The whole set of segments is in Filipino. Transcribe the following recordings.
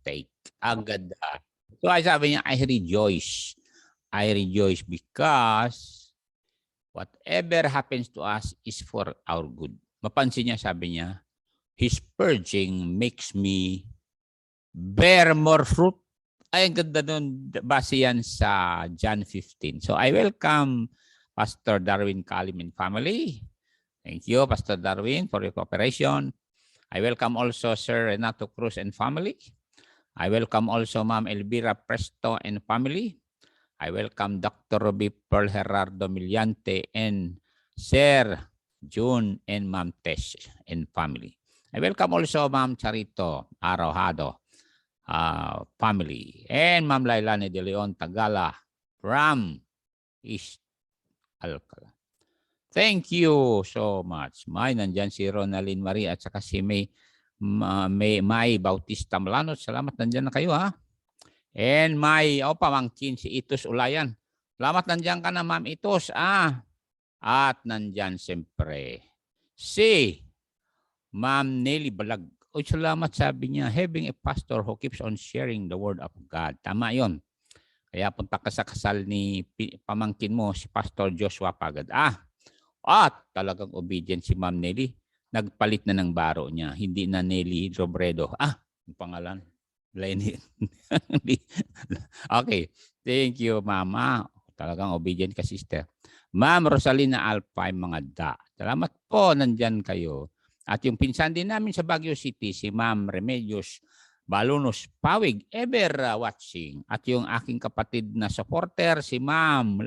mistake. Ang ganda. So ay sabi niya, I rejoice. I rejoice because whatever happens to us is for our good. Mapansin niya, sabi niya, His purging makes me bear more fruit. Ay, ang ganda nun. Base yan sa John 15. So I welcome Pastor Darwin Kalim and family. Thank you, Pastor Darwin, for your cooperation. I welcome also Sir Renato Cruz and family. I welcome also Ma'am Elvira Presto and family. I welcome Dr. Ruby Pearl Gerardo Miliante and Sir June and Ma'am Tess and family. I welcome also Ma'am Charito Arojado family and Ma'am Lailani De Leon Tagala from East Alcala. Thank you so much. Nandyan si Ronaldine Marie at saka si May Bautista Malano. Salamat, nandyan na kayo ha. And pamangkin si Itos Ulayan. Salamat, nandyan ka na Ma'am Itos. At nandyan siyempre si Ma'am Nelly Balag. Salamat, sabi niya, having a pastor who keeps on sharing the word of God. Tama yon. Kaya punta ka sa kasal ni pamangkin mo, si Pastor Joshua Pagad. At talagang obedient si Ma'am Nelly. Nagpalit na ng baro niya. Hindi na Nelly Robredo. Yung pangalan. Okay. Thank you, Mama. Talagang obedient ka, sister. Ma'am Rosalina Alpay, mga da. Salamat po, nandyan kayo. At yung pinsan din namin sa Baguio City, si Ma'am Remedios Balunos Pawig, ever watching. At yung aking kapatid na supporter, si Ma'am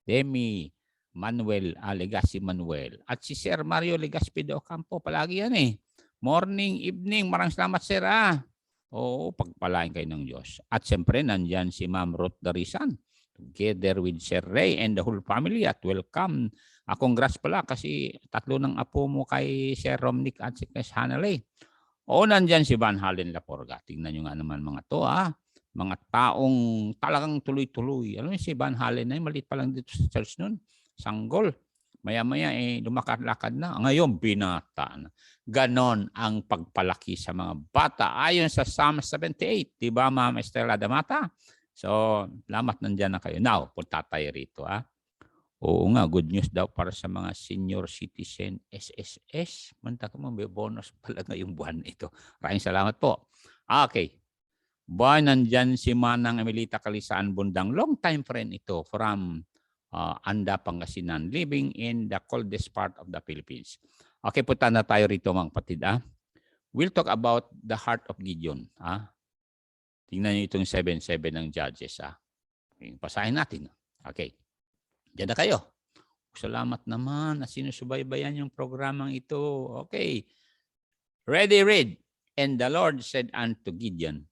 Demi Manuel, Legacy Manuel. At si Sir Mario Legaspi de Ocampo, palagi yan Morning, evening, maraming salamat Sir Oo, pagpalain kayo ng Diyos. At siyempre, nandyan si Ma'am Ruth Darisan, together with Sir Ray and the whole family. At welcome. Congrats pala kasi 3 ng apo mo kay Sir Romnick at si Hanalay. Nandyan si Van Halen Laporga. Tingnan nyo nga naman mga to Mga taong talagang tuloy-tuloy. Alam mo si Van Halen na maliit pa lang dito sa church nun. Sanggol. Maya-maya lumakad-lakad na. Ngayon, binata na. Ganon ang pagpalaki sa mga bata. Ayon sa Psalm 78. Diba, Ma'am Estela Damata? So, salamat nandyan na kayo. Now, punta tayo rito. Oo nga, good news daw para sa mga senior citizen SSS. Manta ka mo, may bonus pala ngayong buwan ito. Maraming salamat po. Okay. Nandyan si Manang Emilita Kalisaan Bundang. Long time friend ito from Anda, Pangasinan, living in the coldest part of the Philippines. Okay, punta na tayo rito mga kapatid. We'll talk about the heart of Gideon. Tingnan niyo itong 7:7 ng Judges. Pasahin natin. Okay. Diyan na kayo. Salamat naman na sinusubaybayan yung programang ito. Okay. Ready, read. And the Lord said unto Gideon,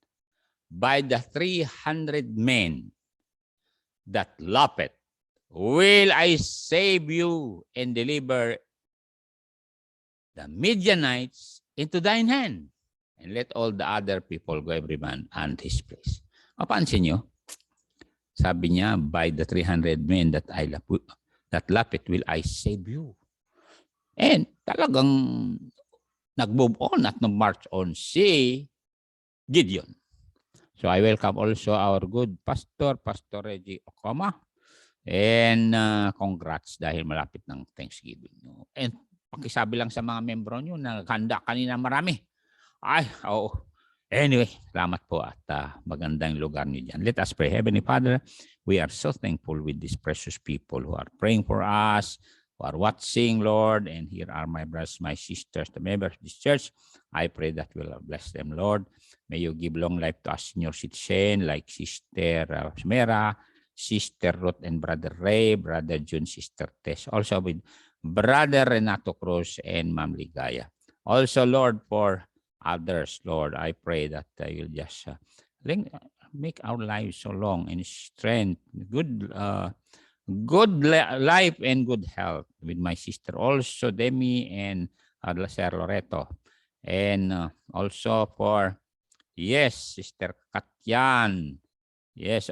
by the 300 men that lapped, will I save you and deliver the Midianites into thine hand, and let all the other people go every man unto his place. Mapansin nyo? Sabi niya, by the 300 men that lapped, will I save you. And talagang nag-move on at nag-march on si Gideon. So I welcome also our good pastor, Pastor Reggie Okoma. And congrats dahil malapit ng Thanksgiving. And pakisabi lang sa mga membro nyo na handa kanina marami. Anyway, salamat po at magandang lugar niyo dyan. Let us pray. Heavenly Father, we are so thankful with these precious people who are praying for us, who are watching, Lord. And here are my brothers, my sisters, the members of this church. I pray that you will bless them, Lord. May you give long life to us senior citizen like Sister Smera, Sister Ruth and Brother Ray, Brother June, Sister Tess. Also with Brother Renato Cruz and Ma'am Ligaya. Also, Lord, for others, Lord, I pray that you'll just make our lives so long and strength, good life and good health with my sister also Demi and Sir Loreto, and also for Sister Katyan,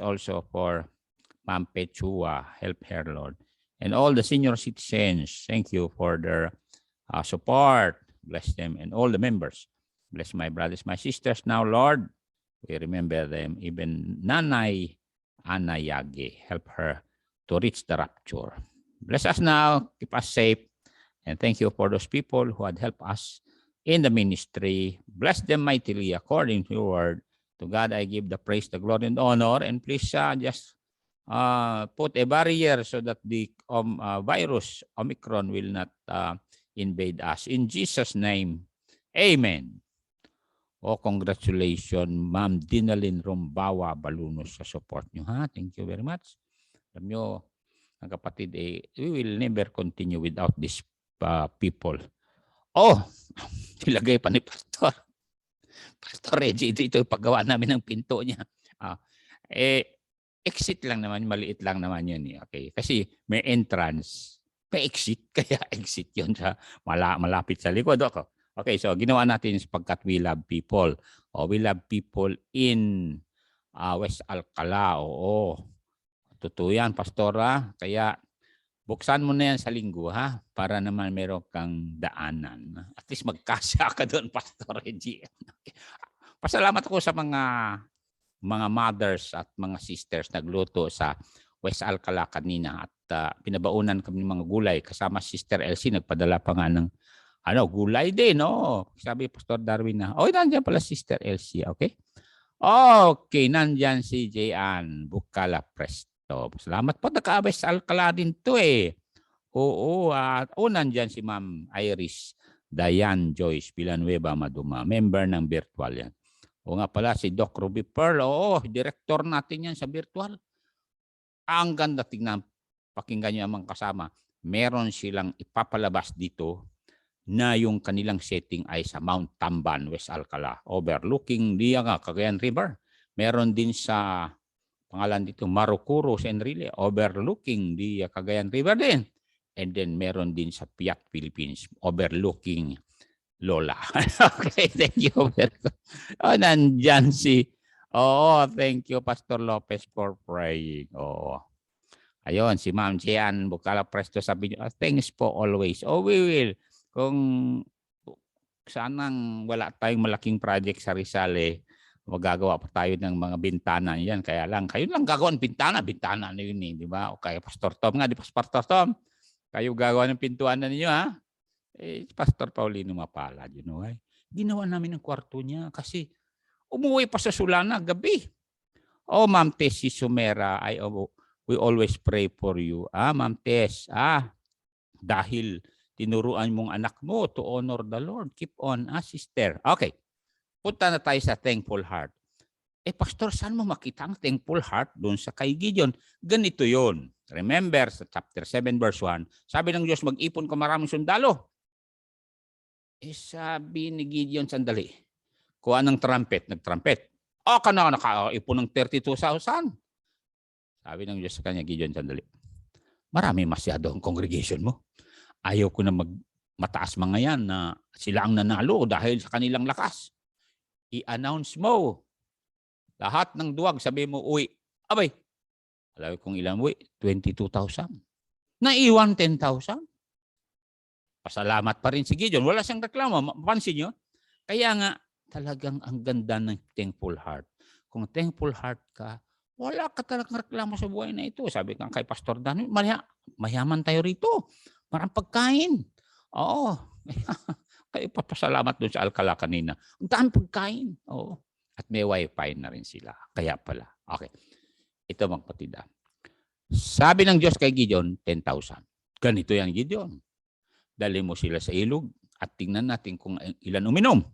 also for Ma'am Pechua, help her, Lord, and all the senior citizens. Thank you for their support. Bless them and all the members. Bless my brothers, my sisters now, Lord. We remember them. Even Nanay Anayage, help her to reach the rapture. Bless us now, keep us safe, and thank you for those people who had helped us in the ministry. Bless them mightily according to your word. To God I give the praise, the glory, and honor. And please just put a barrier so that the virus Omicron will not invade us. In Jesus' name, amen. Oh, congratulations, Ma'am Dinalyn Rombawa Balunos sa support nyo. Ha? Thank you very much. Alam nyo, ang kapatid, we will never continue without these people. Oh, nilagay pa ni Pastor. Pastor Reggie, ito yung paggawa namin ng pinto niya. Exit lang naman, maliit lang naman yun. Okay. Kasi may entrance, may exit, kaya exit yun sa malapit sa likod. Okay, so ginawa natin sapagkat we love people. We love people in West Alcala. Oo. Totoo yan, Pastora. Kaya buksan mo na yan sa linggo, ha? Para naman meron kang daanan. At least magkasya ka doon, Pastor Reggie. Pasalamat ako sa mga mothers at mga sisters nagluto sa West Alcala kanina. At pinabaunan kami ng mga gulay. Kasama Sister Elsie, nagpadala pa nga ng gulay din, no? Sabi Pastor Darwin na, nandiyan pala Sister Elsie, okay? Okay, nandyan si J.Ann Bukala Presto. Salamat po, naka-West Alcala din to Oo, nandyan si Ma'am Iris Dayan Joyce Villanueva Maduma, member ng virtual yan. Nga pala si Doc Ruby Pearl, director natin yan sa virtual. Ang ganda, tignan, pakinggan niyo ang kasama. Meron silang ipapalabas dito na yung kanilang setting ay sa Mount Tamban, West Alcala, overlooking Cagayan River. Meron din sa pangalan dito Marukuro, Enrile, overlooking Cagayan River din. And then meron din sa Piat, Philippines, overlooking Lola. Okay, thank you. Nandyan thank you Pastor Lopez for praying. Ayun, si Ma'am Jian Bukala Presto sabi niyo, thanks po always. We will. Kung sanang wala tayong malaking project sa Rizal, magagawa pa tayo ng mga bintana yan. Kaya lang, kayo lang gagawa ng bintana na yun di ba? O kaya Pastor Tom nga, di Pastor Tom? Kayo gagawa ng pintuan na ninyo, ha? Pastor Paulino mapalad, ginawa namin ng kwarto niya kasi umuwi pa sa Sulana gabi. Ma'am Tess, si Sumera, we always pray for you. Ma'am Tess, dahil tinuruan mong anak mo to honor the Lord. Keep on, sister. Okay. Punta na tayo sa thankful heart. Pastor, saan mo makita ang thankful heart doon sa kay Gideon? Ganito yon. Remember, sa chapter 7, verse 1, sabi ng Diyos, mag-ipon ka maraming sundalo. Sabi ni Gideon, sandali. Kuha ng trumpet, nag-trumpet. Naka-ipon ng 32,000. Sabi ng Diyos sa kanya, Gideon, sandali. Marami masyado ang congregation mo. Ayaw ko na mataas mga yan na sila ang nanalo dahil sa kanilang lakas. I-announce mo. Lahat ng duwag, sabi mo, uwi. Abay, alam kung ilan uwi? 22,000. Naiwan 10,000. Pasalamat pa rin si Gideon. Wala siyang reklamo. Mapansin nyo? Kaya nga, talagang ang ganda ng thankful heart. Kung thankful heart ka, wala ka talagang reklamo sa buhay na ito. Sabi ka kay Pastor Dan, mayaman tayo rito. Marang pagkain. Kayo papasalamat doon sa Alcala kanina. Ang dami pagkain. At may wifi na rin sila. Kaya pala. Okay. Ito mga kapatid. Sabi ng Diyos kay Gideon, 10,000. Ganito yan, Gideon. Dali mo sila sa ilog at tingnan natin kung ilan uminom.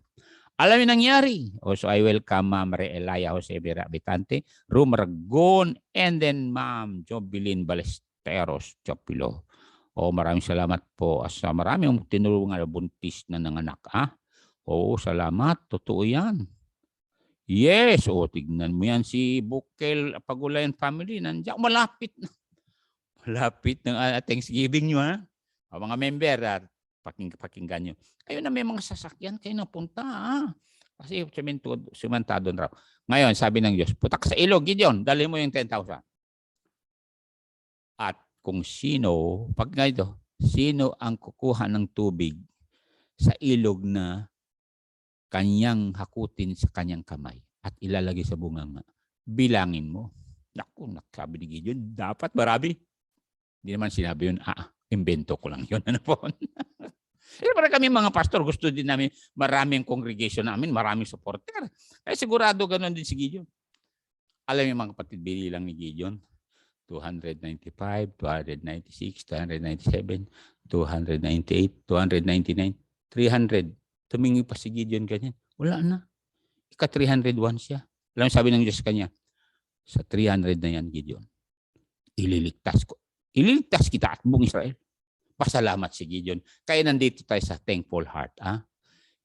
Alam mo nangyari. So I welcome Ma'am Reelia Jose Vera Bitante, Rum Ragon, and then Ma'am Jobilin Balesteros Chopilo. Maraming salamat po. Sa marami ang tinulungan na buntis na nanganak. Salamat. Totoo yan. Yes. Tignan mo yan si Bukel Pagulayan family. Nandiyan. Malapit na. Malapit ng Thanksgiving nyo, ha? Mga member, pakinggan nyo. Kayo na may mga sasakyan, kayo na punta, ha? Kasi simantado na raw. Ngayon, sabi ng Diyos, putak sa ilog, Gideon, dali mo yung 10,000. At kung sino, pag ganito, sino ang kukuha ng tubig sa ilog na kanyang hakutin sa kanyang kamay? at ilalagay sa bunganga. Bilangin mo. Naku, sabi ni Gideon, dapat marami. Hindi naman sinabi yun, invento ko lang yun. Ano po? Para kami mga pastor, gusto din namin maraming congregation namin, maraming supporter. Kaya sigurado ganoon din si Gideon. Alam niyo mga kapatid, binilang ni Gideon, 295, 296, 297, 298, 299, 300. Tumingi pa si Gideon ganyan. Wala na. Ika-301 siya. Alam sabi ng Diyos kanya, sa 300 na yan, Gideon, ililigtas ko. Ililigtas kita at buong Israel. Pasalamat si Gideon. Kaya nandito tayo sa thankful heart.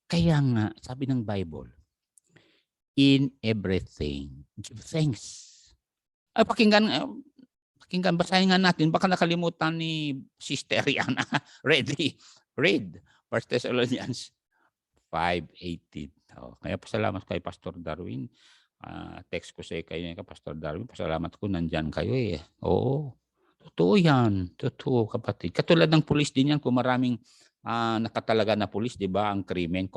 Kaya nga, sabi ng Bible, in everything, give thanks. Pakinggan, basahin nga natin. Baka nakalimutan ni Sister Rihanna. Read. 1 Thessalonians 5:18. Kaya pasalamat kay Pastor Darwin. Text ko sa kayo, Pastor Darwin. Pasalamat ko, nandyan kayo eh. Oo. Totoo yan. Totoo, kapatid. Katulad ng pulis din yan. Kung maraming nakatalaga na pulis, di ba, ang krimen,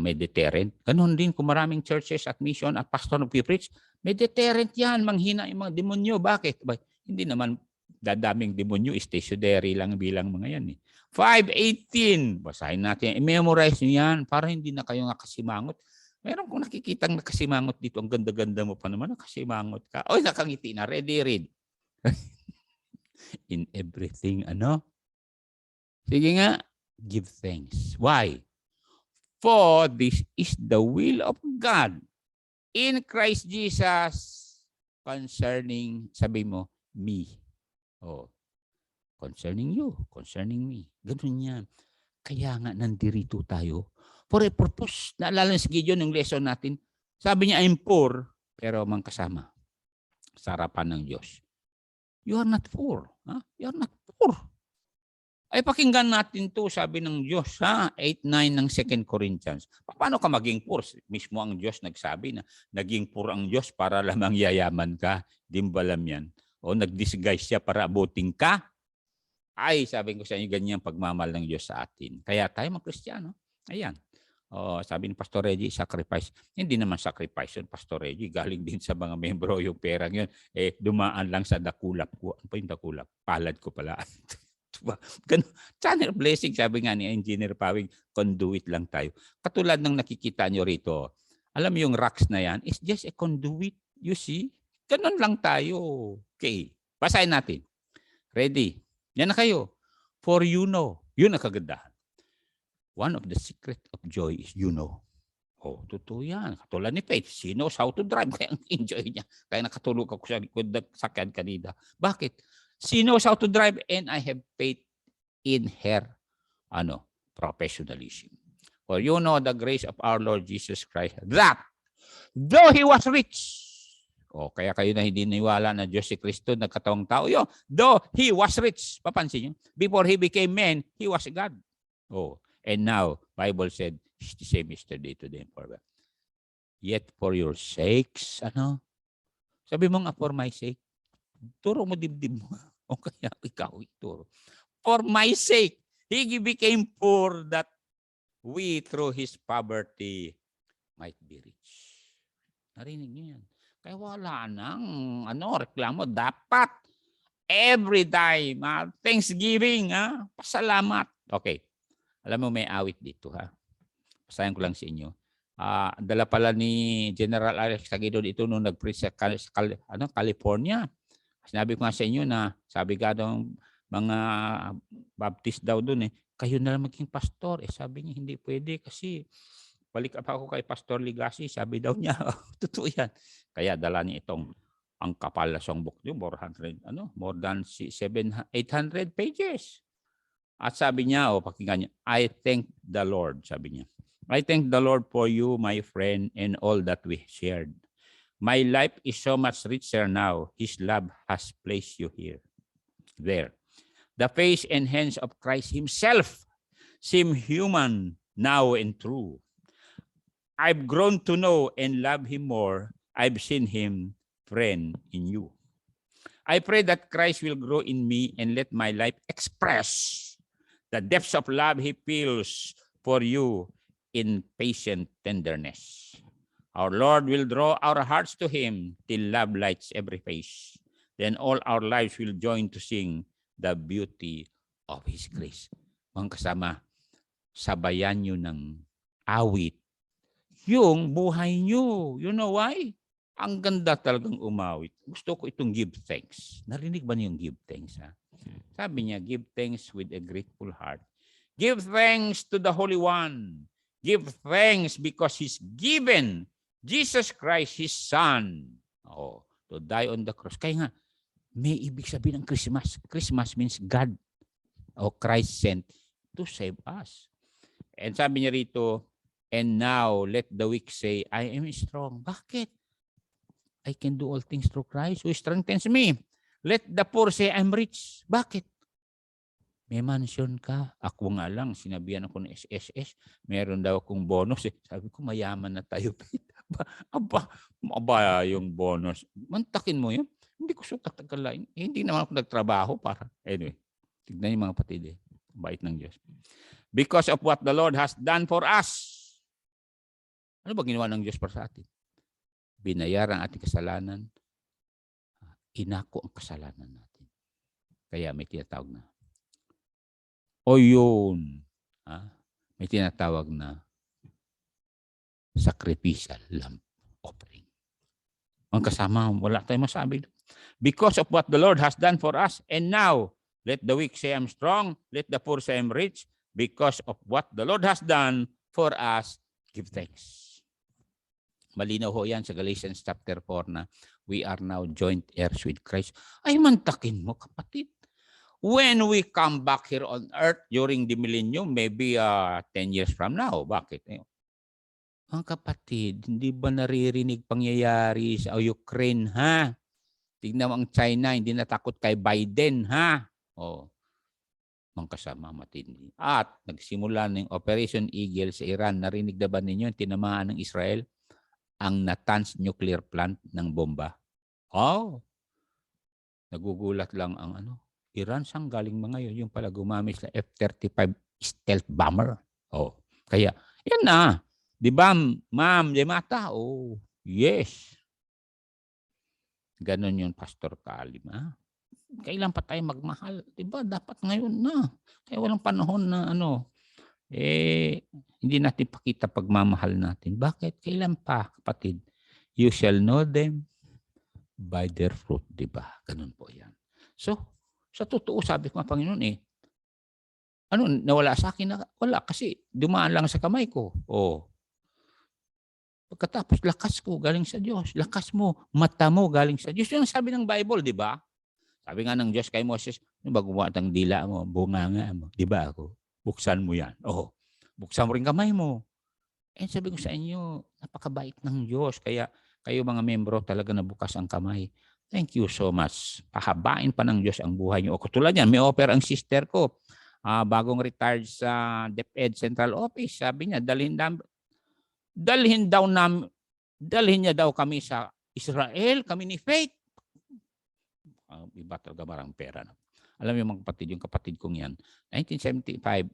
may deterrent. Ganon din kung maraming churches at mission at pastor nagpipreach, may deterrent yan, manghina yung mga demonyo. Bakit? Hindi naman dadaming demonyo, stationary lang bilang mga yan. 5:18. Basahin natin. I-memorize nyo yan para hindi na kayo nakasimangot. Meron kong nakikitang nakasimangot dito. Ang ganda-ganda mo pa naman, nakasimangot ka. Oy, nakangiti na. Ready, read. In everything, Sige nga, give thanks. Why? For this is the will of God in Christ Jesus concerning, sabi mo, me. Concerning you, concerning me. Ganun yan. Kaya nga nandirito tayo for a purpose. Naalala si Gideon yung lesson natin. Sabi niya, I'm poor, pero mang kasama sa harapan ng Diyos. You are not poor. You are not poor. Ay pakinggan natin to, sabi ng Diyos, 8:9 ng 2 Corinthians. Paano ka maging poor? Mismo ang Diyos nagsabi na naging poor ang Diyos para lamang yayaman ka. Di ba alam yan? O nag-disguise siya para abutin ka? Ay, sabi ko sa inyo, ganyan pagmamahal ng Diyos sa atin. Kaya tayo mga Kristiyano. Ayan. Sabi ni Pastor Reggie, sacrifice. Hindi naman sacrifice yun, Pastor Reggie. Galing din sa mga membro yung perang yun. Dumaan lang sa dakulap ko. Ano pa yung dakulap? Palad ko pala. Channel blessing, sabi nga ni Engineer Pawing, conduit lang tayo. Katulad ng nakikita nyo rito, alam mo yung rocks na yan, it's just a conduit, you see? Ganun lang tayo. Okay, basahin natin. Ready? Yan na kayo. For you know, yun ang kagandahan. One of the secret of joy is you know. Totoo yan. Katulad ni Faith, she knows how to drive, kaya enjoy niya. Kaya nakatulog ako sa likod ng sakyan kanina. Bakit? She knows how to drive and I have faith in her professionalism. For you know the grace of our Lord Jesus Christ, that though He was rich, kaya kayo na hindi niwala na Diyos si Kristo nagkatawang tao, though He was rich, papansin nyo, before He became man, He was God. And now, Bible said, He's the same yesterday, today, and forever. Yet for your sakes, sabi mo nga, for my sake, turo mo dibdib mo. O kaya ikaw ituro. For my sake, He became poor that we through His poverty might be rich. Narinig niyo yan. Kaya wala nang reklamo. Dapat every time, Thanksgiving, pasalamat. Okay. Alam mo, may awit dito, Pasayan ko lang sa inyo. Dala pala ni General Alex Sagidon ito nung nag-preach sa California. Sinabi ko nga sa inyo na sabi ka daw mga Baptist daw doon kayo na lang maging pastor. Sabi niya hindi pwede kasi balik pa ako kay Pastor Ligasi. Sabi daw niya, totoo yan. Kaya dala niya itong ang kapal na songbook niyo, more than 800 pages. At sabi niya, pakinggan niya, I thank the Lord, sabi niya. I thank the Lord for you, my friend, and all that we shared. My life is so much richer now. His love has placed you here. There. The face and hands of Christ Himself seem human now and true. I've grown to know and love Him more. I've seen Him, friend, in you. I pray that Christ will grow in me and let my life express the depths of love He feels for you in patient tenderness. Our Lord will draw our hearts to Him till love lights every face. Then all our lives will join to sing the beauty of His grace. Mga kasama, sabayan nyo ng awit yung buhay nyo. You know why? Ang ganda talagang umawit. Gusto ko itong give thanks. Narinig ba niyo yung give thanks? Ha? Sabi niya, give thanks with a grateful heart. Give thanks to the Holy One. Give thanks because He's given Jesus Christ, His Son, to die on the cross. Kaya nga, may ibig sabihin ng Christmas. Christmas means God o Christ sent to save us. And sabi niya rito, and now let the weak say, I am strong. Bakit? I can do all things through Christ who strengthens me. Let the poor say, I'm rich. Bakit? May mansion ka. Ako nga lang, sinabihan ako ng SSS, meron daw akong bonus. Sabi ko, mayaman na tayo. Aba yung bonus. Mantakin mo yun. Hindi ko sukat tagalain. Hindi naman ako nagtrabaho para. Anyway, tignan yung mga patid. Bait ng Diyos. Because of what the Lord has done for us. Ano ba ginawa ng Diyos para sa atin? Binayaran ang ating kasalanan. Inako ang kasalanan natin. Kaya may tinatawag na. O yun. May tinatawag na sacrificial lamb offering. Ang kasama, wala tayong masabi. Because of what the Lord has done for us, and now, let the weak say I'm strong, let the poor say I'm rich, because of what the Lord has done for us, give thanks. Malinaw ho yan sa Galatians chapter 4 na we are now joint heirs with Christ. Ay, mantakin mo, kapatid. When we come back here on earth during the millennium, maybe 10 years from now. Bakit? Ang kapatid, hindi ba naririnig pangyayari sa Ukraine, ha? Tignan mo ang China, hindi natakot kay Biden, ha? Mga kasama matindi. At nagsimula ng Operation Eagle sa Iran. Narinig na ba ninyo tinamaan ng Israel ang Natanz nuclear plant ng bomba? Nagugulat lang ang Iran, saan galing mga yun? Yung pala gumamit na F-35 stealth bomber. Kaya, yan na. Di ba, ma'am, di mata? Yes. Ganon yun, Pastor Kalim. Kailan pa tayo magmahal? Di ba, dapat ngayon na. Kaya walang panahon na hindi natin pakita pagmamahal natin. Bakit? Kailan pa, kapatid? You shall know them by their fruit. Di ba? Ganon po yan. So, sa totoo, sabi ko nga, Panginoon, nawala sa akin? Wala, kasi dumaan lang sa kamay ko. Pagkatapos, lakas ko galing sa Diyos. Lakas mo, mata mo galing sa Diyos. Yun ang sabi ng Bible, di ba? Sabi nga ng Diyos kay Moses, gumawa ng dila mo, bunganga mo. Di ba ako? Buksan mo yan. Buksan mo rin kamay mo. Sabi ko sa inyo, napakabait ng Diyos. Kaya kayo mga membro talaga nabukas ang kamay. Thank you so much. Pahabain pa ng Diyos ang buhay niyo. O katulad yan, may offer ang sister ko. Bagong retired sa DepEd Central Office. Sabi niya, dalhin niya daw kami sa Israel, kami ni Faith. Iba talaga marang pera. Alam niyo mga kapatid, yung kapatid kong yan, 1975,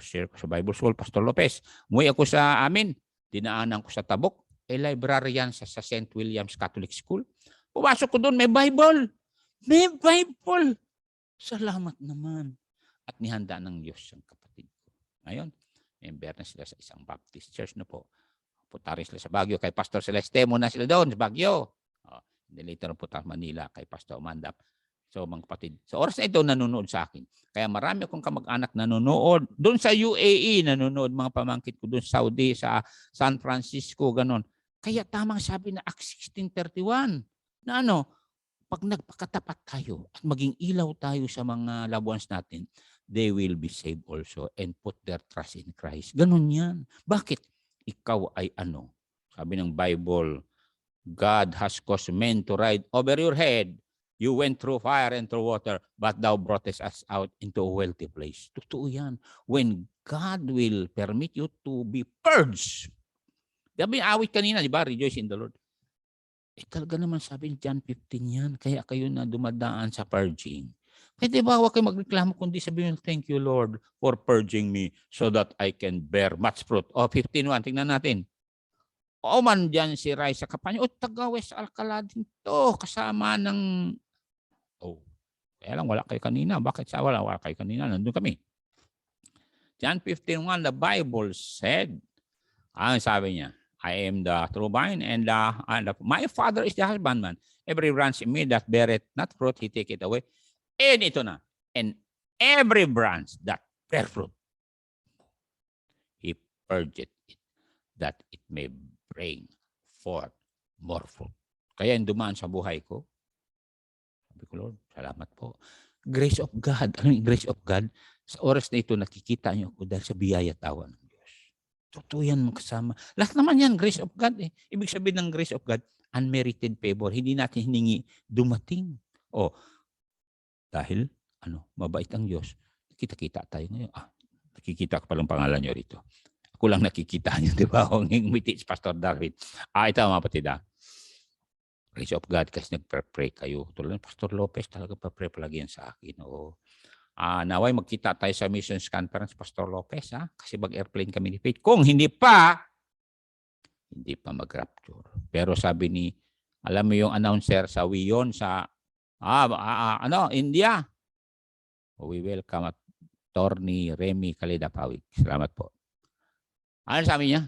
share ko sa Bible School, Pastor Lopez. Umuwi ako sa amin, dinaanan ko sa Tabok, librarian sa St. William's Catholic School. Pumasok ko doon, may Bible. May Bible. Salamat naman. At nihanda ng Diyos ang kapatid ko. Ngayon, member na sila sa isang Baptist church na po. Punta rin sila sa Baguio. Kay Pastor Celeste muna sila doon sa Baguio. Then later punta Manila kay Pastor Amanda. So mga kapatid, sa oras na ito nanonood sa akin. Kaya marami akong kamag-anak nanonood. Doon sa UAE nanonood mga pamangkit ko. Doon sa Saudi, sa San Francisco, ganon. Kaya tamang sabi na Acts 16:31 na pag nagpakatapat tayo at maging ilaw tayo sa mga loved ones natin, they will be saved also and put their trust in Christ. Ganon yan. Bakit? Ikaw ay sabi ng Bible, God has caused men to ride over your head. You went through fire and through water, but thou broughtest us out into a wealthy place. Totoo yan. When God will permit you to be purged. Sabi awit kanina, di ba? Rejoice in the Lord. Talaga naman sabi ni John 15 yan. Kaya kayo na dumadaan sa purging. Di ba huwag kayo magreklamo kundi sabihin, thank you Lord for purging me so that I can bear much fruit. 15:1, tingnan natin. Man dyan si Raisa Capaño, taga West Alcala din to, kasama ng, kaya lang wala kayo kanina. Bakit sa wala kayo kanina? Nandun kami. John 15:1, the Bible said, sabi niya, I am the true vine and my Father is the husbandman. Every branch in me that beareth not fruit, he take it away. And ito na. And every branch that bear fruit, he purgeth it, that it may bring forth more fruit. Kaya yung dumaan sa buhay ko, sabi ko, Lord, salamat po. Grace of God. Ano yung grace of God? Sa oras na ito, nakikita niyo ako dahil sa biyaya tawa ng Diyos. Totoo yan kasama. Lahat naman yan, grace of God. Ibig sabihin ng grace of God, unmerited favor. Hindi natin hiningi, dumating. Dahil, mabait ang Diyos. Kita-kita tayo ngayon. Nakikita ko palang pangalan niyo rito. Ako lang nakikita niyo, di ba? Ngumiti si Pastor Darwin. Ito mga patid. Grace of God kasi nagpre-pray kayo. Tulad ng Pastor Lopez, talaga pa-pray palagi yan sa akin. Naway magkita tayo sa missions conference, Pastor Lopez. Kasi mag-airplane kami ni Faith. Kung hindi pa mag-rapture. Pero sabi ni, alam mo yung announcer sa Wiyon sa India. We welcome Attorney Remy Kalidapawig. Salamat po. Ano sabi niya?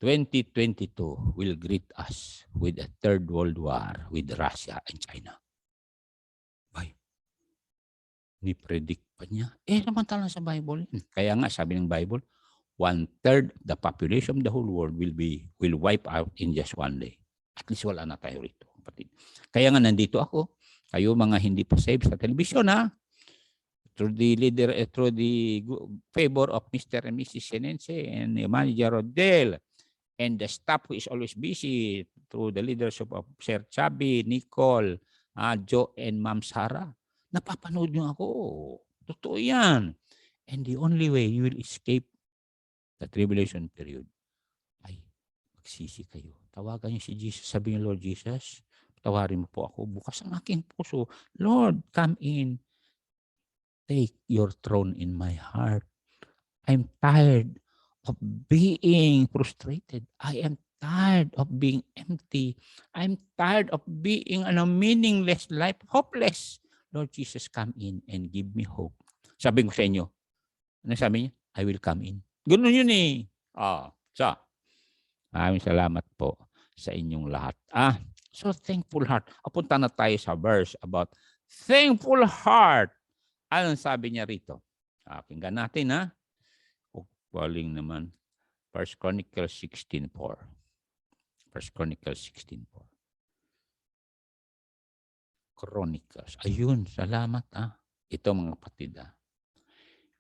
2022 will greet us with a third world war with Russia and China. Ni-predict pa niya. Namantalang sa Bible. Kaya nga sabi ng Bible, 1/3 the population of the whole world will wipe out in just one day. At least wala na tayo rito, kapatid. Kaya nga nandito ako. Kayo mga hindi pa saved sa television, through the favor of Mr. and Mrs. Senense and Manager Rodel and the staff who is always busy through the leadership of Sir Chabi, Nicole, Joe, and Ma'am Sarah. Napapanood niyo ako. Totoo yan. And the only way you will escape the tribulation period ay magsisi kayo. Tawagan niyo si Jesus. Sabi niyo, Lord Jesus, tawarin mo po ako. Bukas ang aking puso. Lord, come in. Take your throne in my heart. I'm tired of being frustrated. I am tired of being empty. I'm tired of being a meaningless life, hopeless. Lord Jesus, come in and give me hope. Sabi ko sa inyo, ano sabi niya? I will come in. Ganun yun eh. Maraming salamat po sa inyong lahat. So thankful heart. Punta na tayo sa verse about thankful heart. Anong sabi niya rito? Pakinggan natin Waling naman. 1 Chronicles 16:4. 1 Chronicles 16:4. Chronicles. Ayun, salamat Ito mga kapatid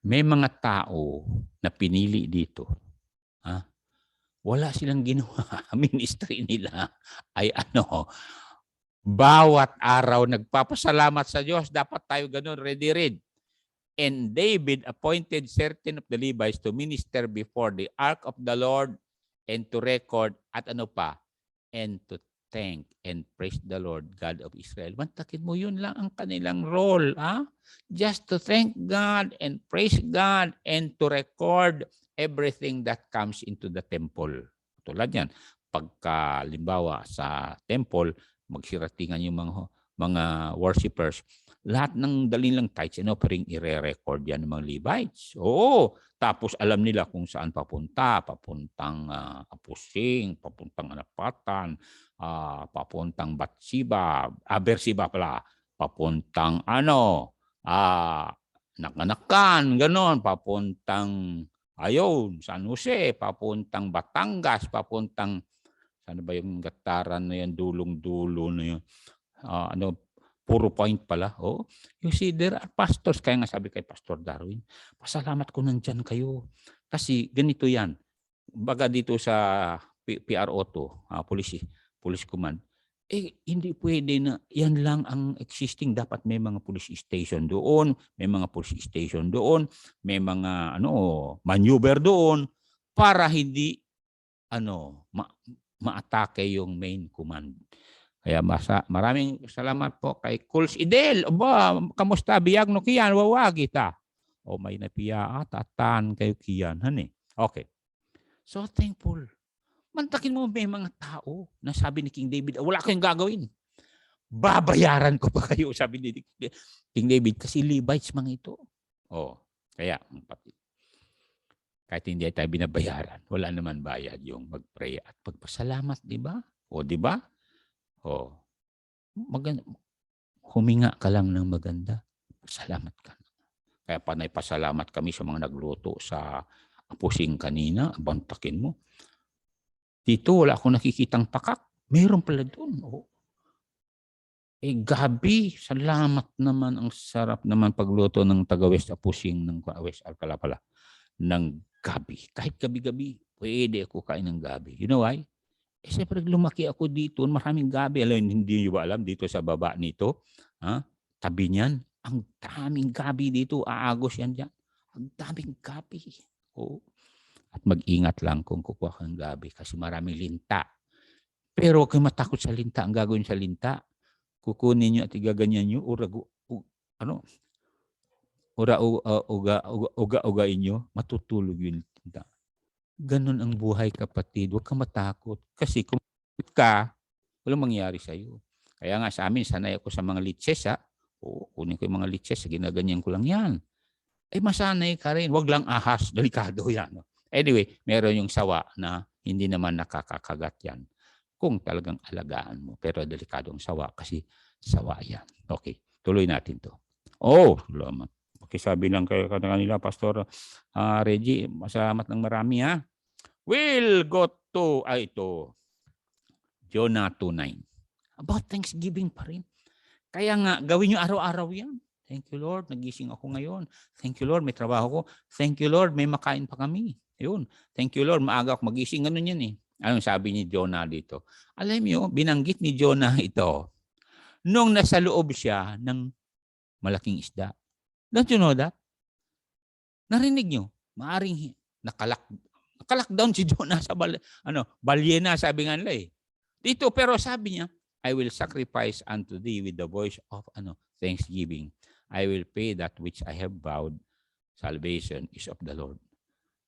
May mga tao na pinili dito. Wala silang ginawa. Ministry nila ay bawat araw nagpapasalamat sa Diyos. Dapat tayo ganun, ready. And David appointed certain of the Levites to minister before the ark of the Lord and to record at and to thank and praise the Lord God of Israel. Mantakin mo, yun lang ang kanilang role. Just to thank God and praise God and to record everything that comes into the temple. Tulad yan, pagka limbawa sa temple, magsiratingan yung mga worshipers, lahat ng dalilang tithes and offering ire-record yan ng mga Levites. Tapos alam nila kung saan papuntang Apusing, papuntang Anapatan, papuntang Beersheba pala, papuntang Nakanakan, ganon, papuntang San Jose, papuntang Batangas, papuntang saan ba yung gataran na yan, dulong-dulo na yun, Puro Point pala. You see, there are pastors. Kaya nga sabi kay Pastor Darwin, pasalamat ko nandyan kayo. Kasi ganito yan. Baga dito sa PRO2, Police Command, hindi pwede na yan lang ang existing. Dapat may mga police station doon, may mga police station doon, may mga maneuver doon para hindi ma-atake yung main command. Kaya maraming salamat po kay Kuls Idel. Aba, kamusta biyag no kiyan wawagi ta. O may napiya tatan kayo kiyan hani. Okay. So thankful. Mantakin mo may mga tao na sabi ni King David, wala kayong gagawin. Babayaran ko pa kayo, sabi ni King David, kasi Levites mga ito. Oh, kaya kahit hindi tayo binabayaran, wala naman bayad yung mag-pray at pagpasalamat, di ba? O, di ba? O, maganda. Huminga ka lang ng maganda. Salamat ka. Kaya panay pasalamat kami sa mga nagluto sa pusing kanina, bantakin mo. Dito, wala akong nakikitang pakak. Meron pala doon. Oh. Eh, gabi, salamat naman. Ang sarap naman pagluto ng taga-West Apusing ng West Alcala pala. Ng gabi. Kahit gabi-gabi, pwede ako kain ng gabi. You know why? Eh, siyempre, lumaki ako dito. Maraming gabi. Alam, hindi nyo ba alam? Dito sa baba nito, tabi niyan, ang daming gabi dito. Aagos yan dyan. Ang daming gabi. Oh. At mag-ingat lang kung kukuha kang gabi kasi maraming linta. Pero huwag kayong matakot sa linta. Ang gagawin sa linta, kukunin nyo at igaganyan nyo, uga-ugain nyo, matutulog yung linta. Ganon ang buhay, kapatid. Huwag kang matakot. Kasi kung ka, walang mangyari sa'yo. Kaya nga sa amin, sanay ako sa mga litses, kunin ko yung mga litses, ginaganyan ko lang yan. Eh, masanay ka rin. Huwag lang ahas. Delikado yan. Anyway, meron yung sawa na hindi naman nakakakagat yan. Kung talagang alagaan mo. Pero delikado ang sawa kasi sawa yan. Okay, tuloy natin to. Oh, salamat. Okay, sabi lang kayo kanila, Pastor Reggie, masalamat ng marami ha. We'll go to, ito, Jonah 2:9. About Thanksgiving pa rin. Kaya nga, gawin nyo araw-araw yan. Thank you, Lord. Nagising ako ngayon. Thank you, Lord. May trabaho ko. Thank you, Lord. May makain pa kami. Yun. Thank you, Lord. Maaga ako magising. Ganun yan eh. Anong sabi ni Jonah dito? Alam niyo, binanggit ni Jonah ito nung nasa loob siya ng malaking isda. Don't you know that? Narinig nyo? Maaring nakalakdown si Jonah sa balyena, sabi nga nila eh. Dito, pero sabi niya, I will sacrifice unto thee with the voice of thanksgiving. I will pay that which I have vowed. Salvation is of the Lord.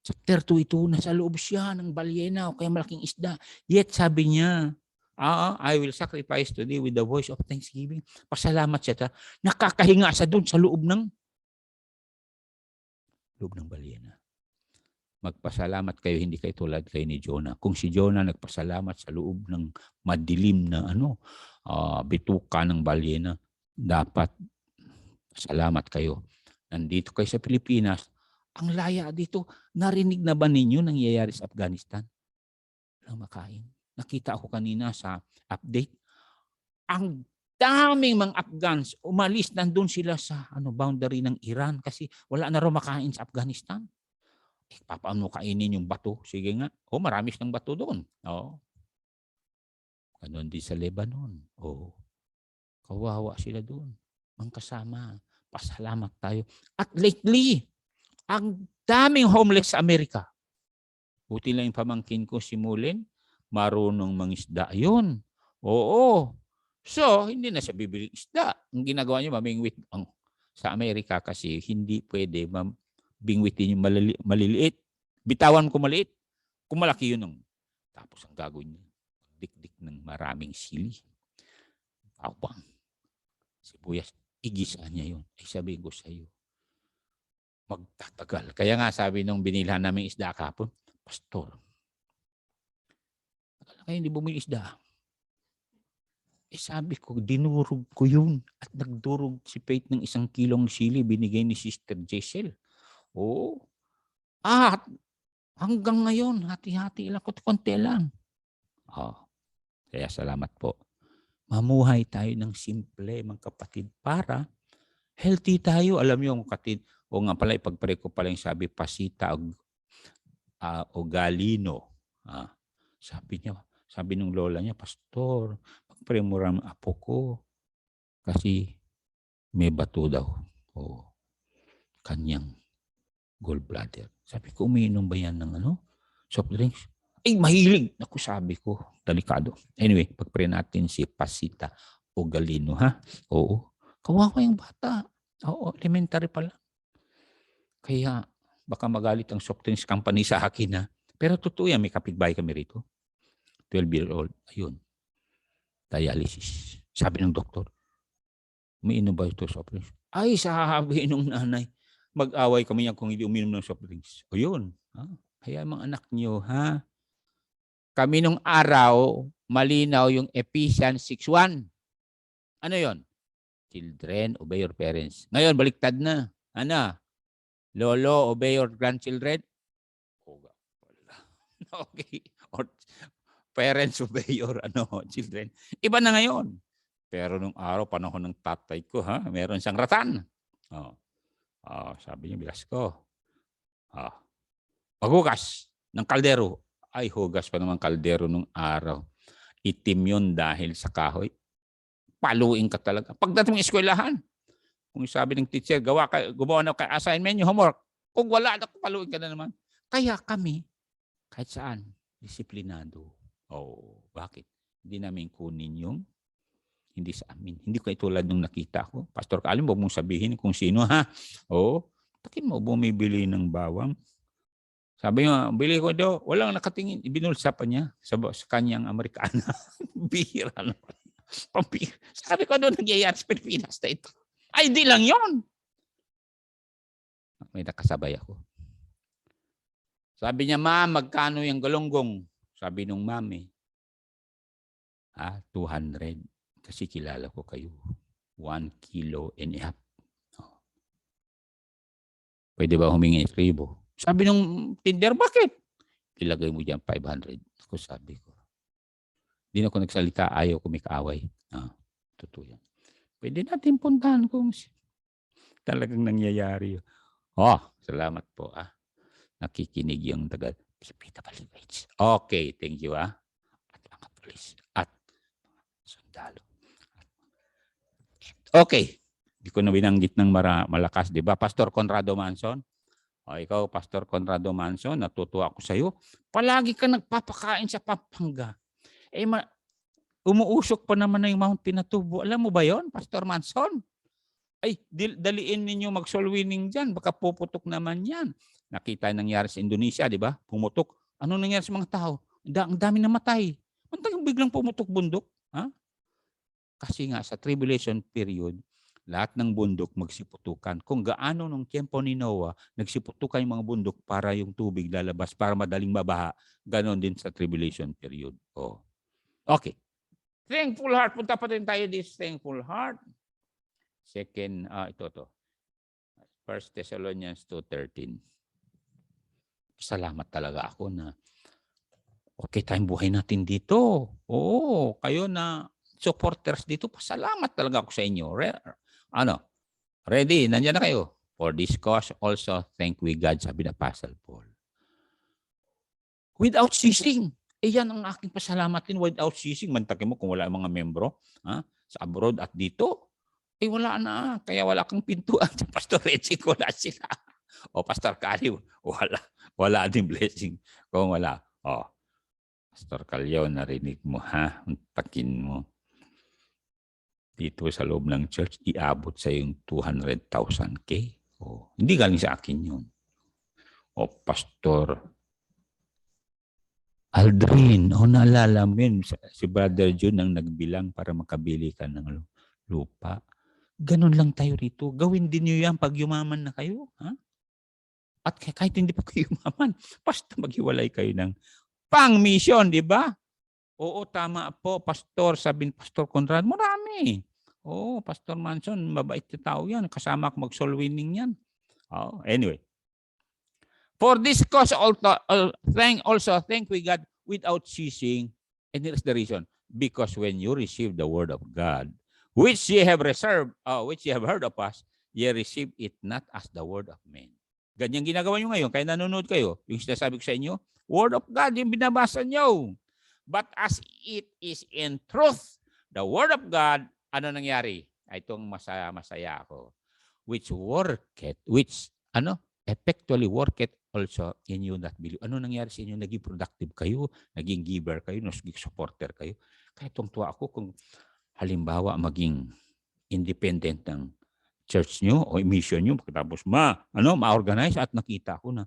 Chapter 2 ito, nasa loob siya ng balyena o kaya malaking isda. Yet sabi niya, I will sacrifice to thee with the voice of thanksgiving. Pasalamat siya. Nakakahinga sa doon sa loob ng balyena. Magpasalamat kayo, hindi kayo tulad kayo ni Jonah. Kung si Jonah nagpasalamat sa loob ng madilim na bituka ng balyena, dapat salamat kayo. Nandito kayo sa Pilipinas, ang laya dito, narinig na ba ninyo nangyayari sa Afghanistan? Walang makain. Nakita ako kanina sa update. Ang daming mga Afghans umalis, nandun sila sa boundary ng Iran kasi wala na raw makain sa Afghanistan. Paano kainin yung bato? Sige nga. Marami ng bato doon. Ganun din sa Lebanon. Kawawa sila doon. Ang kasama. Pasalamat tayo. At lately, ang daming homeless sa Amerika. Buti lang yung pamangkin ko si Mulin, marunong mangisda yun. Oo. So, hindi na siya bibili isda. Ang ginagawa niya, mamingwit sa Amerika kasi hindi pwede bingwitin yung maliliit. Bitawan ko maliit. Kung malaki yun. Tapos ang gagawin niya, dik-dik ng maraming sili. Bawang. Sibuyas. Igisa niya yun. Ay sabi ko sa iyo, magtatagal. Kaya nga sabi nung binilhan namin isda kahapon, Pastor, kaya hindi bumili isda. Sabi ko, dinurog ko yun. At nagdurog si Faith ng 1 kilong sili binigay ni Sister Jessel. Hanggang ngayon, hati-hati lang, konti lang. Kaya salamat po. Mamuhay tayo ng simple, mga kapatid, para healthy tayo. Alam niyo, mga kapatid, nga pala, ipagpare ko pala yung sabi, pasita o galino. Sabi nung lola niya, Pastor, pagpare mo rin apo ko kasi may bato daw. Kanyang gallbladder. Sabi ko, umiinom ba yan ng soft drinks? Ay, mahilig. Naku, sabi ko, delikado. Anyway, pag-pray natin si Pasita Ogalino, ha? Oo. Kawawa yung bata. Oo, elementary pa lang. Kaya, baka magalit ang soft drinks company sa akin, ha? Pero totoo yan, may kapitbahay kami rito. 12-year-old. Ayun. Dialysis. Sabi ng doktor, umiinom ba ito soft drinks? Ay, sabi nung nanay, mag-away kami yan kung hindi uminom ng soft drinks. O yun. Ha? Kaya mga anak nyo, ha? Kami nung araw, malinaw yung Ephesians 6:1. Ano yon? Children, obey your parents. Ngayon, baliktad na. Ano? Lolo, obey your grandchildren. Okay. Or parents, obey your children. Iba na ngayon. Pero nung araw, panahon ng tatay ko, ha? Meron siyang ratan. Sabi niya, bilas ko. Maghugas ng kaldero. Ay, hugas pa naman kaldero nung araw. Itim yun dahil sa kahoy. Paluin ka talaga. Pagdating ng eskwelahan, kung sabi ng teacher, gumawa na ka assignment, yung homework. Kung wala, paluin ka na naman. Kaya kami, kahit saan, disiplinado. Bakit? Hindi namin kunin yung hindi sa amin. Hindi ko itulad nung nakita ko. Pastor Kalim, huwag mong sabihin kung sino, ha? Takin mo bumibili ng bawang. Sabi nga, bili ko daw, walang nakatingin. Ibinulsa pa niya sa kanyang Amerikana. Bihira na. Pampira. Sabi ko doon, nangyayari sa Pilipinas na ito. Ay, di lang yon. May nakasabay ako. Sabi niya, ma'am, magkano yung galunggong? Sabi nung mami, 200. Kasi kilala ko kayo. 1.5 kilo. Pwede ba humingi 1,000? Sabi nung tinder, bakit? Ilagay mo dyan 500. Ako sabi ko. Hindi na ako nagsalita, ayaw ko may kaaway. Totoo yan. Pwede natin puntahan kung talagang nangyayari. Salamat po. Nakikinig yung taga PWH. Okay, thank you. At mga polis. At sundalo. Okay. Hindi ko na binanggit ng malakas, di ba? Pastor Conrado Manson. Ikaw, Pastor Conrado Manson, natutuwa ako sa iyo. Palagi ka nagpapakain sa Pampanga. Umuusok pa naman na yung Mount Pinatubo. Alam mo ba yon, Pastor Manson? Ay, daliin ninyo mag-soul winning dyan. Baka puputok naman yan. Nakita yung nangyari sa Indonesia, di ba? Pumutok. Ano nangyari sa mga tao? Ang dami namatay. Ang biglang pumutok bundok. Kasi nga sa tribulation period, lahat ng bundok magsiputukan. Kung gaano nung tiempo ni Noah, nagsiputukan yung mga bundok para yung tubig lalabas, para madaling mabaha. Ganon din sa tribulation period. Okay. Thankful heart. Punta pa rin tayo this thankful heart. Second, ito. 1 Thessalonians 2:13. Salamat talaga ako na okay tayong buhay natin dito. Kayo na supporters dito, pasalamat talaga ako sa inyo. Ready? Nandiyan na kayo. For this cause also thank we God, sabi na Apostle Paul. Without ceasing. Yan ang aking pasalamatin, without ceasing. Mantakin mo kung wala mga membro sa abroad at dito. Wala na. Kaya wala kang pintuan. Pastor Reggie, wala sila. Pastor Calio, wala din blessing. Kung wala. Pastor Calio, narinig mo, ha? Mantakin mo. Dito sa loob ng church, iabot sa yung 200,000K. Hindi galing sa akin yun. Pastor Aldrin, naalala mo yun, si Brother June ang nagbilang para makabili ka ng lupa. Ganun lang tayo rito. Gawin din nyo yan pag yumaman na kayo. At kahit hindi pa kayo yumaman, basta maghiwalay kayo ng pang-mission, di ba? Tama po, Pastor. Sabi ni Pastor Conrad, marami. Pastor Manson, mabait na tao yan. Kasama ako mag-soul winning yan. Anyway. For this cause thank we God without ceasing. And here's the reason. Because when you receive the word of God, which ye have heard of us, ye receive it not as the word of men. Ganyan ginagawa nyo ngayon, kaya nanonood kayo. Yung sinasabi ko sa inyo, word of God, yung binabasa nyo. But as it is in truth, the word of God, ano nangyari? Itong masaya ako. Which effectually worketh also in you that believe. Ano nangyari sa inyo? Naging productive kayo, naging giver kayo, naging supporter kayo. Kaya tuwa ako kung halimbawa maging independent ng church nyo o mission nyo. Tapos ma-organize at nakita ko na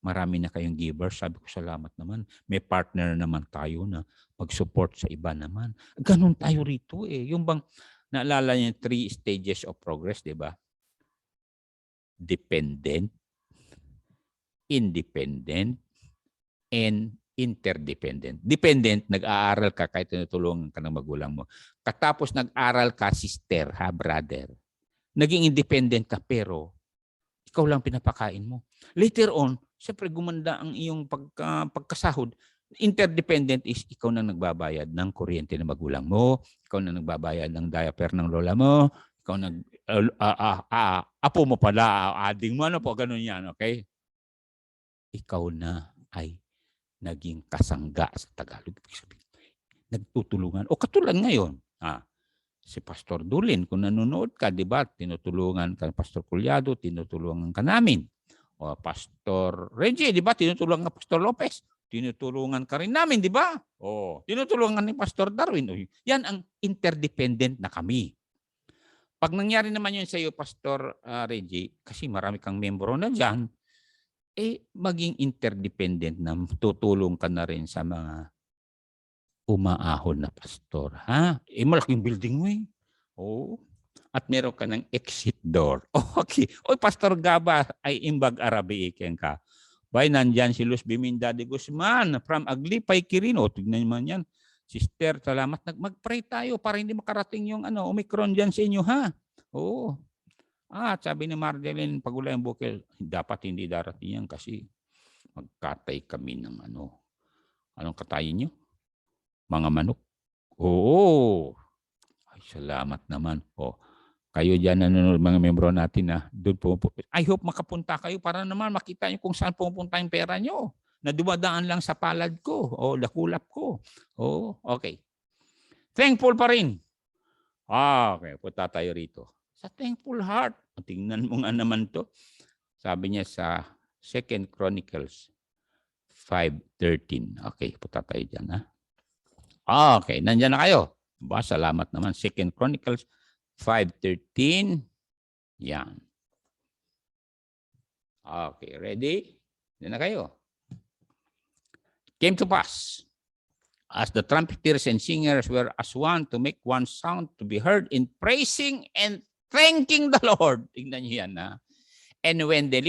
marami na kayong givers. Sabi ko, salamat naman. May partner naman tayo na mag-support sa iba naman. Ganun tayo rito eh. Yung bang naalala niyo 3 stages of progress, di ba? Dependent, independent, and interdependent. Dependent, nag-aaral ka kahit tinutulungan ka ng magulang mo. Katapos nag-aral ka, sister, brother. Naging independent ka pero ikaw lang pinapakain mo. Later on, siyempre gumanda ang iyong pagkasahod. Interdependent is ikaw na nagbabayad ng kuryente ng magulang mo, ikaw na nagbabayad ng diaper ng lola mo, ikaw apo mo pala, ading mo, ano po, ganun yan, okay? Ikaw na ay naging kasangga sa Tagalog. Nagtutulungan. O katulad ngayon, si Pastor Dulin, kung nanonood ka, di ba, tinutulungan ka, Pastor Culyado, tinutulungan ka namin. O Pastor Reggie, di ba, tinutulungan ka Pastor Lopez, tinutulungan ka rin namin, di ba? O, tinutulungan ni Pastor Darwin. O, yan ang interdependent na kami. Pag nangyari naman yun sa iyo, Pastor Reggie, kasi marami kang membro na dyan, maging interdependent na tutulong ka na rin sa mga umaahon na pastor. Malaking building mo eh. Oo. At meron ka ng exit door. Okay. O, Pastor Gaba ay imbag arabi iken ka. Bay, nandyan si Luz Biminda de Guzman from Aglipay, Quirino. Tignan naman yan. Sister, salamat. Mag-pray tayo para hindi makarating yung Omicron dyan sa inyo, ha? Oo. Sabi ni Mardeline, pagulay ang bukil, dapat hindi darating yan kasi magkatay kami ng Anong katayin nyo? Mga manok. Oo. Ay, salamat naman. Kayo dyan nanonood, mga membro natin na doon po. I hope makapunta kayo para naman makita nyo kung saan pupunta yung pera nyo. Na dumadaan lang sa palad ko o lakulap ko. Okay. Thankful pa rin. Okay, punta tayo rito. Sa thankful heart. Tingnan mo nga naman to. Sabi niya sa 2 Chronicles 5:13. Okay, punta tayo dyan, ha? Okay, nandiyan na kayo. Salamat naman. 2 Chronicles 5:13. Yan. Okay, ready? Nandiyan na kayo. Came to pass, as the trumpeters and singers were as one to make one sound to be heard in praising and thanking the Lord. Tingnan niyo yan, ha? And when they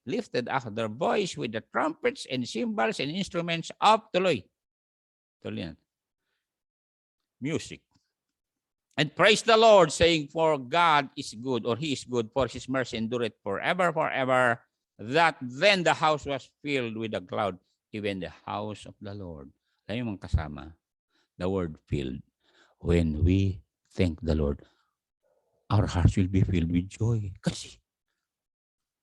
lifted up their voice with the trumpets and cymbals and instruments of tuloy yan. Music. And praise the Lord, saying, for God is good, or He is good, for His mercy endureth forever, forever. That then the house was filled with a cloud, even the house of the Lord. Alam mo mga kasama, the word filled. When we thank the Lord, our hearts will be filled with joy. Kasi,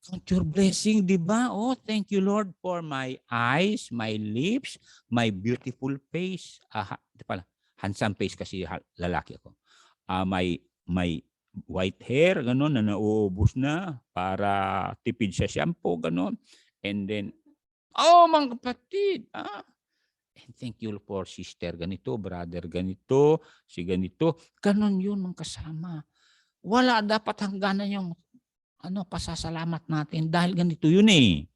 count your blessing, di ba? Thank you, Lord, for my eyes, my lips, my beautiful face. Di pala, handsome face kasi lalaki ako. May white hair, gano'n, na nauubos na para tipid sa shampoo, gano'n. And then, mga kapatid, and thank you for sister ganito, brother ganito, si ganito. Gano'n yun, mga kasama. Wala dapat hangganan yung pasasalamat natin dahil ganito yun eh.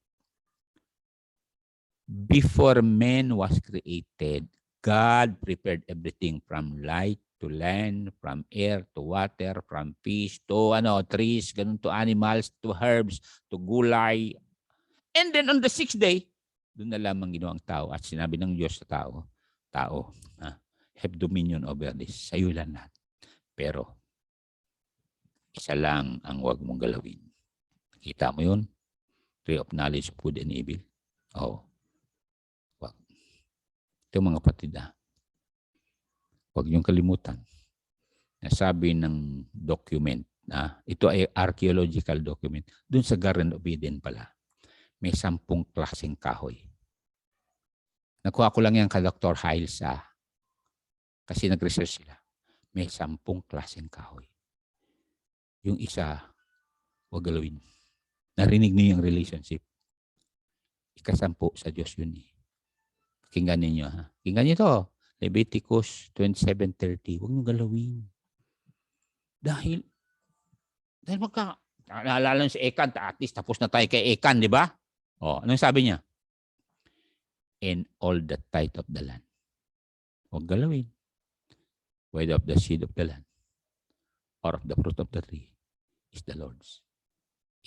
Before man was created, God prepared everything from light to land, from air to water, from fish to trees, ganun to animals, to herbs, to gulay. And then on the 6th day, doon na lamang ginawa ang tao at sinabi ng Diyos sa tao, have dominion over this. Sa'yo lang lahat. Pero, isa lang ang huwag mong galawin. Nakita mo yun? Tree of knowledge of good and evil. Wag. Ito mga kapatid, huwag niyong kalimutan. Nasabi ng document, ito ay archaeological document. Doon sa Garden of Eden pala, may 10 klaseng kahoy. Nakuha ko lang yan kay Dr. Hiles kasi nag-research sila. May 10 klaseng kahoy. Yung isa, huwag galawin. Narinig niyo yung relationship. Ikasampu sa Diyos yun eh. Pakinggan ninyo ha. Pakinggan niyo to. Leviticus 27:30. Huwag niyo galawin. Dahil naalala nyo si Ekan, at least tapos na tayo kay Ekan, di ba? O, anong sabi niya? And all the tithe of the land. Huwag galawin. Whether of the seed of the land or of the fruit of the tree is the Lord's.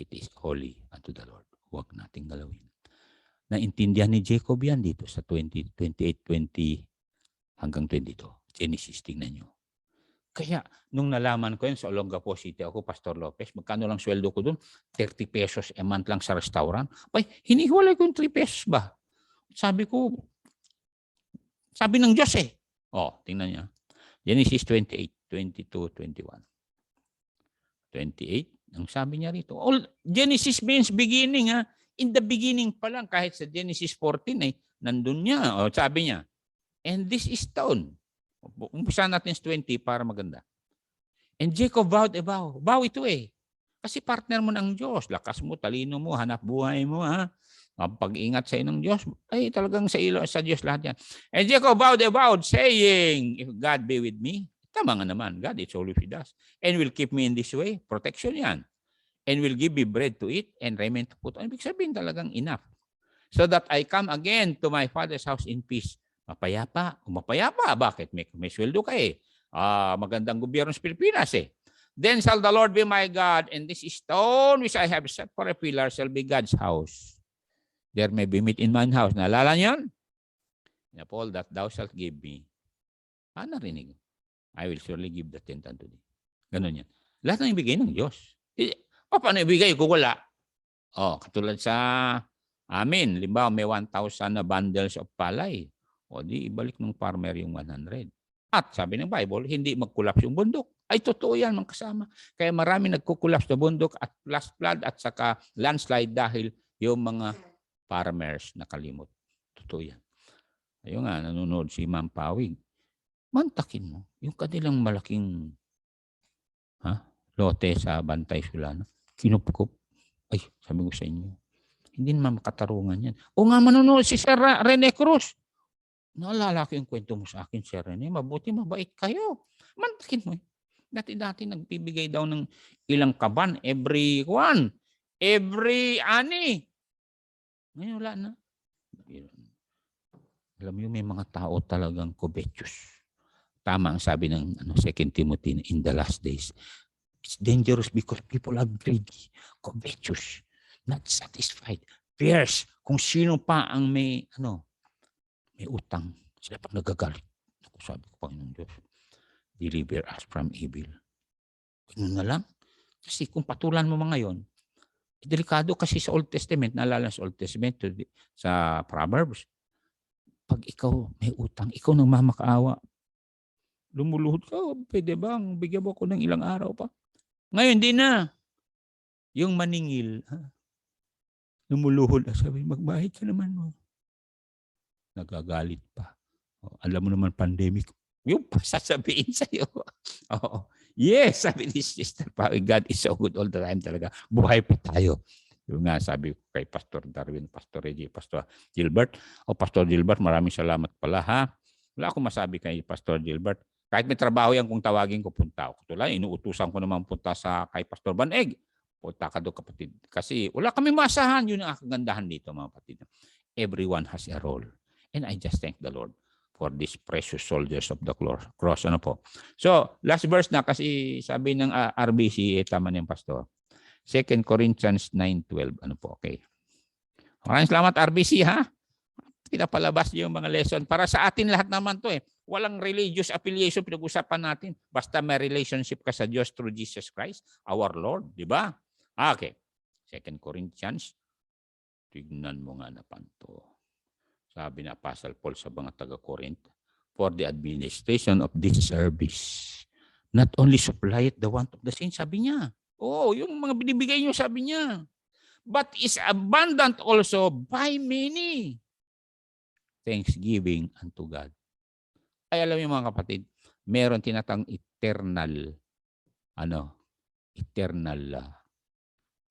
It is holy unto the Lord. Huwag nating galawin. Naintindihan ni Jacob yan dito sa 28:20 hanggang 22. Genesis, tingnan nyo. Kaya, nung nalaman ko yun sa Olongapo City, ako, Pastor Lopez, magkano lang sweldo ko doon? 30 pesos a month lang sa restaurant. Ay, hinihiwalay ko yung 3 pesos ba? Sabi ko, sabi ng Diyos eh. O, tingnan niya. Genesis 28:22-21. 28, ang sabi niya rito. Genesis means beginning ha. In the beginning pa lang, kahit sa Genesis 14 eh, nandun niya. O, sabi niya, and this is stone. Umpisa natin sa 20 para maganda. And Jacob vowed a vow. Vow ito eh. Kasi partner mo ng Diyos. Lakas mo, talino mo, hanap buhay mo ha. Pag-ingat sa inong Diyos. Ay talagang sa Diyos lahat yan. And Jacob vowed a vow saying, if God be with me, tama nga naman. God is always with us. And will keep me in this way. Protection yan. And will give me bread to eat and raiment to put on. Ibig sabihin talagang enough. So that I come again to my father's house in peace. Mapayapa. Mapayapa. Bakit? May sweldo ka eh. Magandang gobyerno sa Pilipinas eh. Then shall the Lord be my God, and this stone which I have set for a pillar shall be God's house. There may be meat in mine house. Naalala niyan? Na Paul, that thou shalt give me. Narinig. I will surely give the tenth unto thee. Ganun yan. Lahat ng ibigay ng Diyos. Paano ibigay ko wala? Katulad sa amin. Limbawa, may 1,000 na bundles of palay. O di ibalik ng farmer yung 100. At sabi ng Bible, hindi mag-collapse yung bundok. Ay totoo yan mga kasama. Kaya marami nagko-collapse na bundok at flash flood at saka landslide dahil yung mga farmers nakalimot. Totoo yan. Ayun nga, nanonood si Ma'am Pawig. Mantakin mo yung kanilang malaking lote sa Bantay Sulano. Kinupkup. Ay, sabi ko sa inyo. Hindi naman makatarungan yan. O nga manonood si Sir Rene Cruz. Naalala ko yung kwento mo sa akin, Sir Rene. Mabuti, mabait kayo. Mantakin mo. Dati-dati nagbibigay daw ng ilang kaban every ani. Ngayon wala na. Alam mo, may mga tao talagang covetous. Tama ang sabi ng 2 Timothy in the last days. It's dangerous because people are greedy, covetous, not satisfied, fierce. Kung sino pa ang may utang, sila pag nagagalit. Sabi ko, Panginoon Diyos, deliver us from evil. Ganun na lang. Kasi kung patulan mo mga yon, delikado kasi sa Old Testament, naalala sa Old Testament, sa Proverbs, pag ikaw may utang, ikaw nang mamakaawa, lumuluhod ka, pwede bang bigyan mo ako ng ilang araw pa? Ngayon, di na. Yung maningil, lumuluhod, sabi, magbayad ka naman mo. Nagagalit pa. Alam mo naman, pandemic, yung sasabihin sa'yo. Yes, sabi ni Sister Pawig, God is so good all the time talaga. Buhay pa tayo. Yung nga sabi ko kay Pastor Darwin, Pastor Reggie, Pastor Gilbert. Pastor Gilbert, maraming salamat pala ha. Wala akong masabi kay Pastor Gilbert. Kahit may trabaho yan, kung tawagin ko, punta ako. Tulad, inuutusan ko naman punta kay Pastor Baneg. Punta ka doon, kapatid. Kasi wala kami masahan. Yun ang kagandahan dito, mga kapatid. Everyone has a role. And I just thank the Lord for these precious soldiers of the cross. Ano po? So, last verse na kasi sabi ng RBC, tama na yung pastor. 2 Corinthians 9:12. Ano po? Okay. Maraming salamat RBC ha. Pinapalabas yung mga lesson. Para sa atin lahat naman to eh. Walang religious affiliation pinag-usapan natin. Basta may relationship ka sa Diyos through Jesus Christ, our Lord. Di ba? Okay. 2 Corinthians. Tignan mo nga na panto. Sabi na Apostle Paul sa mga taga-Corinth, for the administration of this service, not only supply it the want of the saints, sabi niya. Yung mga binibigay niyo, sabi niya. But is abundant also by many. Thanksgiving unto God. Ay alam niyo mga kapatid, meron tinatang eternal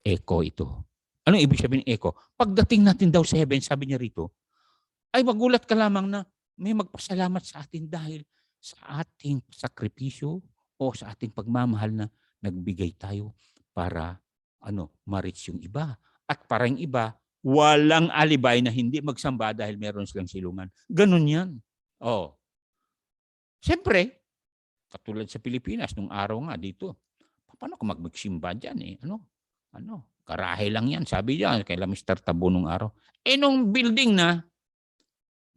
echo ito. Anong ibig sabihin ng echo? Pagdating natin daw sa heaven, sabi niya rito, ay magulat ka lamang na may magpasalamat sa atin dahil sa ating sakripisyo o sa ating pagmamahal na nagbigay tayo para ma-reach yung iba. At para yung iba, walang alibay na hindi magsamba dahil meron silang silungan. Ganun yan. Oh. Siyempre, katulad sa Pilipinas, nung araw nga dito, paano kung magsimba dyan eh? Karahe lang yan. Sabi niya, kay Mr. Tabo nung araw. Nung building na,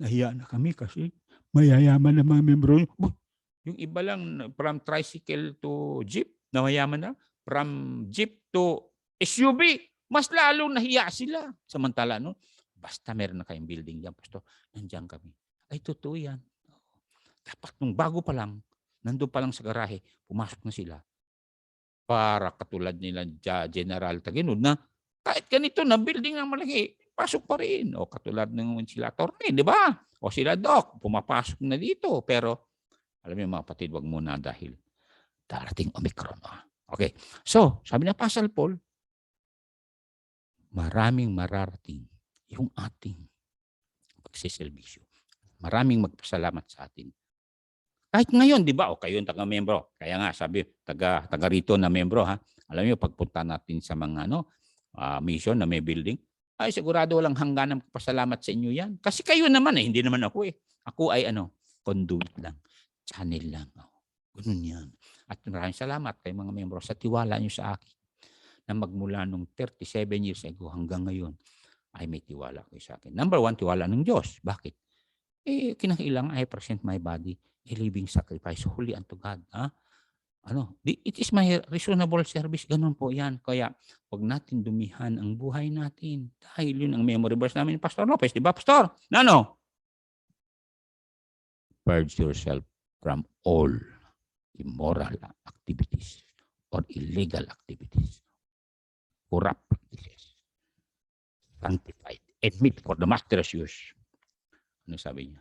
nahiya na kami kasi mayayaman na mga membro. Yung iba lang, from tricycle to jeep, na mayaman na. From jeep to SUV, mas lalo nahiya sila. Samantala, basta meron na kayong building dyan, Pastor, nandiyan kami. Ay, totoo yan. Dapat nung bago pa lang, nandun pa lang sa garahe, pumasok na sila. Para katulad nila General Taginod na kahit ganito na building na malaki, pasok pa rin. O katulad ng sila Torne, di ba? O sila Doc, pumapasok na dito. Pero alam niyo mga kapatid, wag muna dahil darating Omicron. Okay. So, sabi na Apostle Paul, maraming mararating yung ating pagsiservisyo. Maraming magpasalamat sa atin. Kahit ngayon, di ba? O kayo yung taga-membro. Kaya nga, sabi, taga rito na membro, ha? Alam niyo, pagpunta natin sa mga mission na may building, ay sigurado walang hanggan ng pasalamat sa inyo yan. Kasi kayo naman hindi naman ako eh. Ako ay conduit lang, channel lang. Ganun yan. At maraming salamat kay mga membro sa tiwala niyo sa akin na magmula nung 37 years ago hanggang ngayon ay may tiwala kayo sa akin. Number one, tiwala ng Diyos. Bakit? Kinakailangan I present my body a living sacrifice, holy unto God. It is my reasonable service. Ganun po yan. Kaya huwag natin dumihan ang buhay natin. Dahil yun ang memory verse namin ni Pastor Lopez. Di ba, Pastor? Purge yourself from all immoral activities or illegal activities, corrupt practices, sanctified, and meet for the master's use. Ano sabi niya?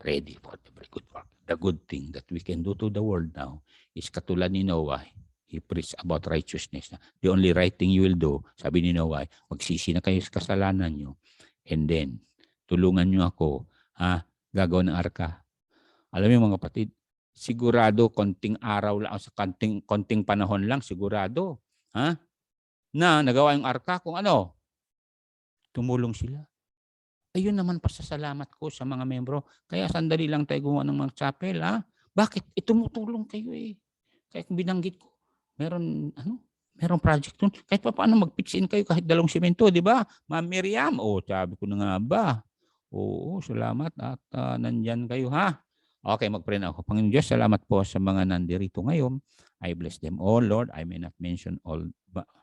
Ready for the very good work. The good thing that we can do to the world now is katulad ni Noah. He preached about righteousness. The only right thing you will do, sabi ni Noah, magsisi na kayo sa kasalanan nyo. And then, tulungan nyo ako, gagawin ng arka. Alam mo mga kapatid, sigurado konting araw lang, sa konting panahon lang, sigurado. Na nagawa yung arka kung tumulong sila. Ayun naman pasasalamat ko sa mga membro. Kaya sandali lang tayo gumawa ng mga chapel. Bakit? Tumutulong kayo eh. Kaya kung binanggit ko, meron project doon. Kahit pa paano mag-pitch in kayo kahit 2 simento, di ba? Ma'am Miriam, sabi ko na nga ba? Oo, salamat at nandyan kayo ha. Okay, mag-pray na ako. Panginoon Diyos, salamat po sa mga nandirito ngayon. I bless them all, Lord. I may not mention all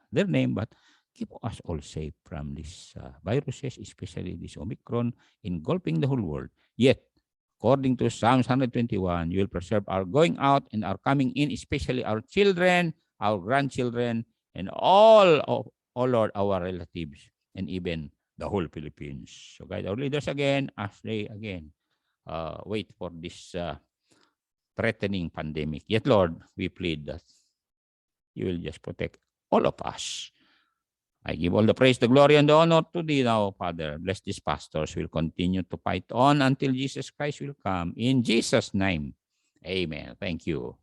their name, but keep us all safe from these viruses, especially this Omicron, engulfing the whole world. Yet, according to Psalms 121, you will preserve our going out and our coming in, especially our children, our grandchildren, and all, Lord, our relatives, and even the whole Philippines. So guide our leaders again as they again wait for this threatening pandemic. Yet, Lord, we plead that you will just protect all of us. I give all the praise, the glory, and the honor to thee now, Father. Bless these pastors. Will continue to fight on until Jesus Christ will come. In Jesus' name, amen. Thank you.